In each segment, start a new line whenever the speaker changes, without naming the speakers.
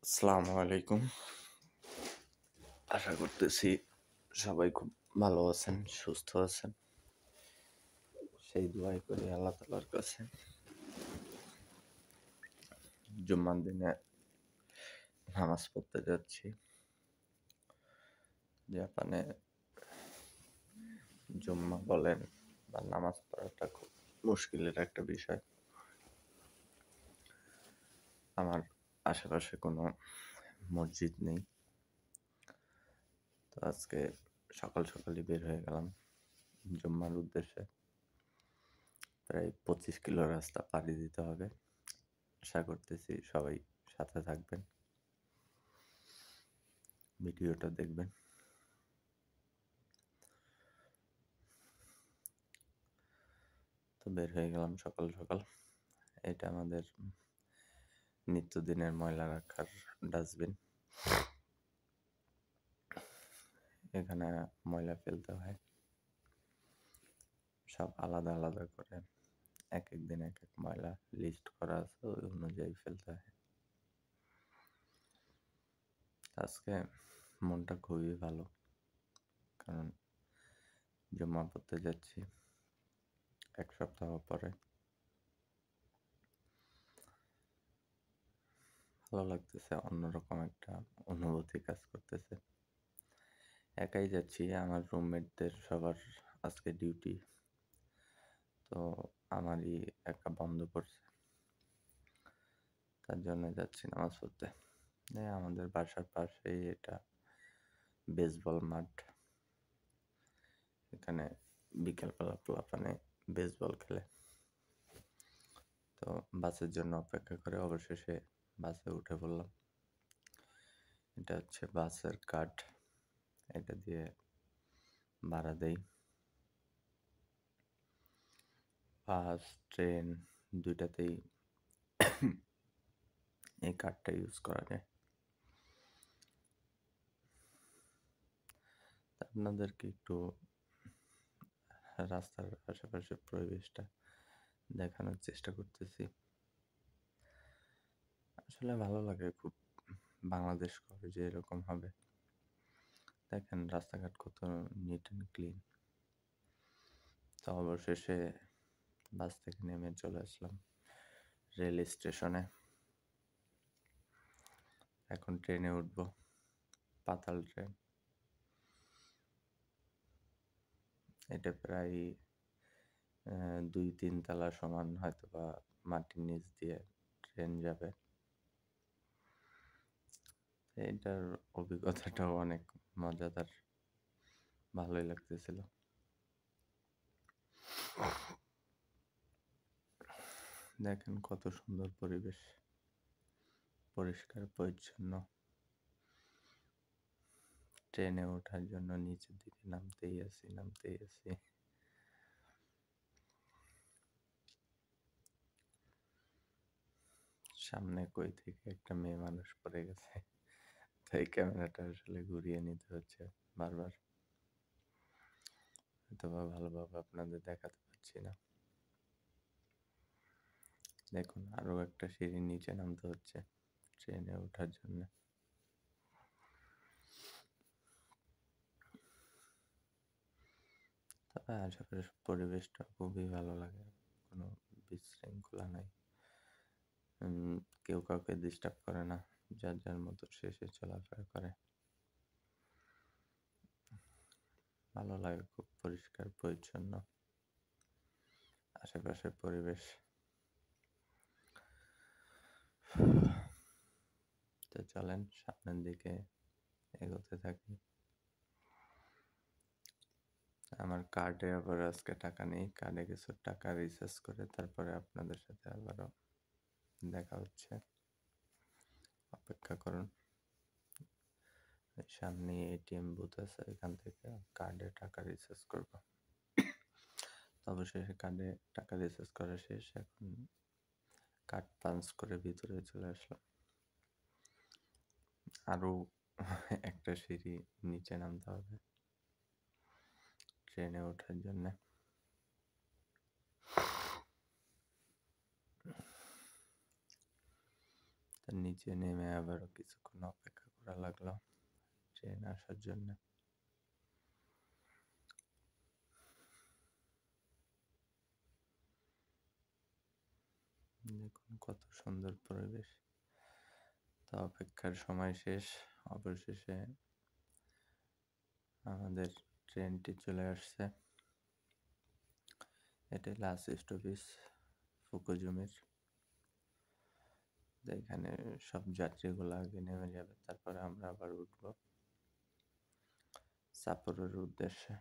আসসালামু আলাইকুম। আশা করতেছি সবাই খুব ভালো আছেন, সুস্থ আছেন। সেই দোয়াই করি আল্লাহ তাআলার কাছে। জুম্মার দিনে নামাজ পড়তে যাচ্ছি। জাপানে জুম্মা বলেন বা নামাজ পড়াটা খুব মুশকিলের একটা বিষয়। আমার আশেপাশে কোনো মসজিদ নেই। তো আজকে সকালই বের হয়ে গেলাম জুম্মার উদ্দেশ্যে। প্রায় 25 কিলো রাস্তা পাড়ি দিতে হবে। আশা করতেছি সবাই সাথে থাকবেন, ভিডিওটা দেখবেন। তো বের হয়ে গেলাম সকাল। এটা আমাদের নিত্যদিনের ময়লা রাখার ডাস্টবিন। এখানে ময়লা ফেলতে হয়, সব আলাদা করে এক এক দিন এক এক ময়লা লিস্ট করা আছে, ওই অনুযায়ী ফেলতে হয়। আজকে মনটা খুবই ভালো, কারণ জমা পড়তে যাচ্ছি 1 সপ্তাহ পরে। ভালো লাগতেছে, অন্যরকম একটা অনুভূতি কাজ করতেছে। একাই যাচ্ছি, আমার রুমমেটদের সবার আজকে ডিউটি, তো আমারই একা বন্ধ পড়ছে, তার জন্য যাচ্ছি নামাজ পড়তে। আমাদের বাসার পাশেই এটা বেসবল মাঠ। এখানে বিকেলবেলা পোলাপানে বেসবল খেলে। তো বাসের জন্য অপেক্ষা করে অবশেষে বাসে উঠে পড়লাম। এটা হচ্ছে বাসের কার্ড, এটা দিয়ে ভাড়া দেই। বাস, ট্রেন দুইটাতেই এই কার্ডটা ইউজ করা যায়। আপনাদেরকে একটু রাস্তার আশেপাশের পরিবেশটা দেখানোর চেষ্টা করতেছি। আসলে ভালো লাগে খুব, বাংলাদেশ কবে যে এরকম হবে। দেখেন রাস্তাঘাট কত নিট অ্যান্ড ক্লিন। তো অবশেষে বাস থেকে নেমে চলে আসলাম রেল স্টেশনে। এখন ট্রেনে উঠবো, পাতাল ট্রেন। এটা প্রায় 2-3 তলা সমান, হয়তো বা মাটির নিচ দিয়ে ট্রেন যাবে। এটার অভিজ্ঞতাটাও অনেক মজাদার, ভালোই লাগতেছিল। দেখেন কত সুন্দর পরিবেশ, পরিষ্কার পরিচ্ছন্ন। ট্রেনে ওঠার জন্য নিচের দিকে নামতেই আছি। সামনে কই থেকে একটা মেয়ে মানুষ পড়ে গেছে, তাই ক্যামেরাটা আসলে ঘুরিয়ে নিতে হচ্ছে বারবার, অথবা ভালোভাবে আপনাদের দেখাতে পারছি না। দেখুন আরো একটা সিঁড়ি নিচে নামতে হচ্ছে ট্রেনে ওঠার জন্য। তবে আশেপাশের পরিবেশটা খুবই ভালো লাগে, কোনো বিশৃঙ্খলা নাই। কেউ কাউকে ডিস্টার্ব করে না, যার যার মতো শেষে চলাফেরা করে। ভালো লাগে, খুব পরিষ্কার পরিচ্ছন্ন আশেপাশের পরিবেশ। তো চলেন সামনের দিকে এগোতে থাকি। আমার কার্ডে আবার আজকে টাকা নেই, কার্ডে কিছু টাকা রিচার্জ করে তারপরে আপনাদের সাথে আবারও দেখা হচ্ছে। অপেক্ষা করুন, সামনে এটিএম বুথ আছে, এখান থেকে কার্ডে টাকা রিচার্জ করব। অবশেষে কার্ডে টাকা রিচার্জ করা শেষ, এখন কার্ড পাঞ্চ করে ভিতরে চলে আসলাম। আরো একটা সিঁড়ি নিচে নামতে হবে ট্রেনে ওঠার জন্য। তার নিচে নেমে আবারও কিছুক্ষণ অপেক্ষা করা লাগলো ট্রেন আসার জন্য। দেখুন কত সুন্দর পরিবেশ। তো অপেক্ষার সময় শেষ, অবশেষে আমাদের ট্রেনটি চলে আসছে। এটাই লাস্ট স্টপেজ ফুকুজুমির। এখানে সব যাত্রীগুলো আগে নেমে যাবে, তারপরে আমরা আবার উঠবো সাপোরোর উদ্দেশ্যে।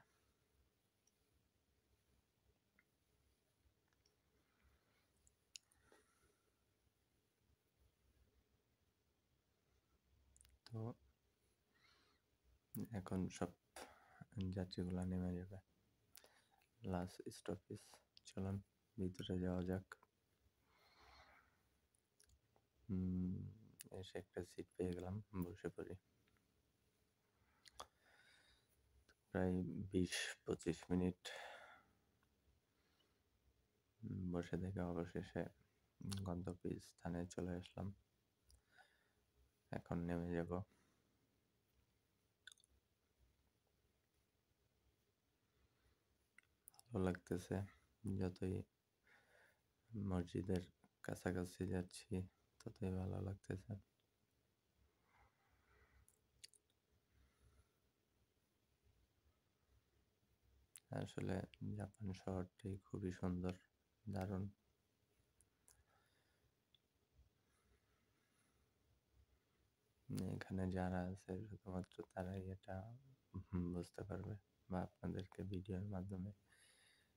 তো এখন সব যাত্রীগুলো নেমে যাবে, লাস্ট স্টপেজ। চলুন ভিতরে যাওয়া যাক। এসে একটা সিট পেয়ে গেলাম, বসে পড়ি। প্রায় 20-25 মিনিট বসে থেকে অবশেষে গন্তব্য স্থানে চলে আসলাম। এখন নেমে যাব। ভালো লাগতেছে, যতই মসজিদের কাছাকাছি যাচ্ছি ততই ভালো লাগতেছে। আসলে জাপান শহরটি খুবই সুন্দর, দারুণ। এখানে যারা আছে শুধুমাত্র তারাই এটা বুঝতে পারবে, বা আপনাদেরকে ভিডিওর মাধ্যমে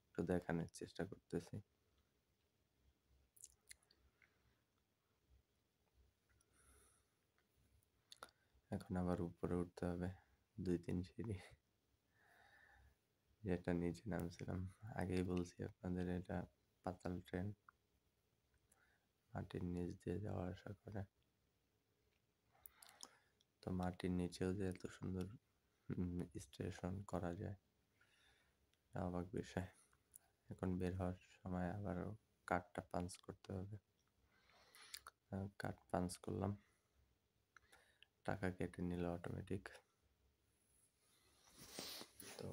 একটু দেখানোর চেষ্টা করতেছি। এখন আবার উপরে উঠতে হবে 2-3 সিঁড়ি, যেটা নিচে নামছিলাম। আগেই বলছি আপনাদের, এটা পাতাল ট্রেন, মাটির নিচ দিয়ে যাওয়া আসা করে। তো মাটির নিচেও যে এত সুন্দর স্টেশন করা যায়, অবাক বিষয়। এখন বের হওয়ার সময় আবারও কার্ডটা পাঞ্চ করতে হবে। কার্ড পাঞ্চ করলাম, টাকা কেটে নিল অটোমেটিক। তো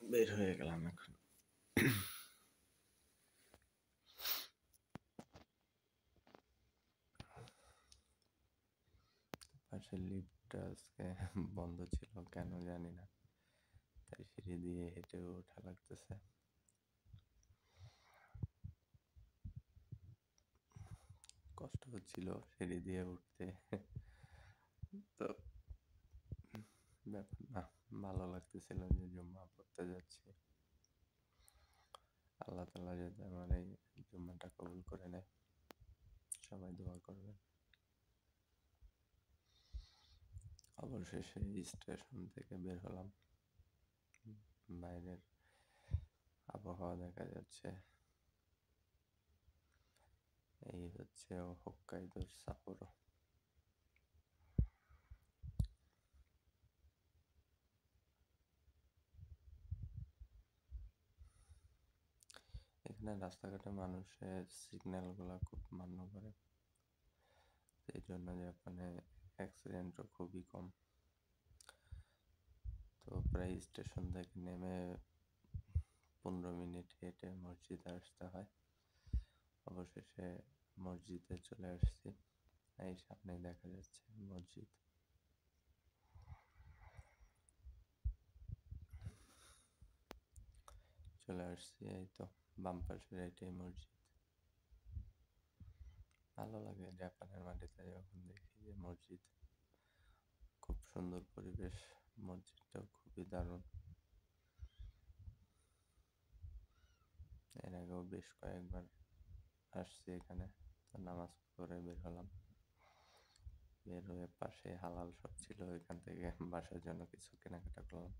বের হয়ে গেলাম এখন। পাশে লিফটটা আজকে বন্ধ ছিল, কেন জানি না, তাই সিঁড়ি দিয়ে হেঁটে ওঠা লাগতেছে। কষ্ট হচ্ছিল সিঁড়ি দিয়ে উঠতে। তো ব্যাপার না, ভালো লাগতেছিল যে জুম্মা পড়তে যাচ্ছি। আল্লাহ তাআলা যাতে আমার এই জুম্মাটা কবুল করে নেয়, সবাই দোয়া করবেন। অবশেষে স্টেশন থেকে বের হলাম, বাইরের আবহাওয়া দেখা যাচ্ছে। এই হচ্ছে হোক্কাইদোর সাপোরো। এখানে রাস্তাঘাটে মানুষের সিগন্যালগুলো খুব মান্য করে, এই জন্য জাপানে অ্যাক্সিডেন্টও খুবই কম। তো প্রায় স্টেশন থেকে নেমে 15 মিনিট হেঁটে মসজিদে আসতে হয়। অবশেষে মসজিদে চলে আসছি, এই সামনে দেখা যাচ্ছে মসজিদ। চলে আসছি, এই তো বাম পাশের এটাই মসজিদ। ভালো লাগে জাপানের মাটিতে যখন দেখি যে মসজিদ, খুব সুন্দর পরিবেশ, মসজিদটাও খুবই দারুণ। এর আগেও বেশ কয়েকবার আসছি এখানে। তো নামাজ পড়ে বের হলাম, বের হয়ে পাশে হালাল শপ ছিল, এখান থেকে বাসার জন্য কিছু কেনাকাটা করলাম।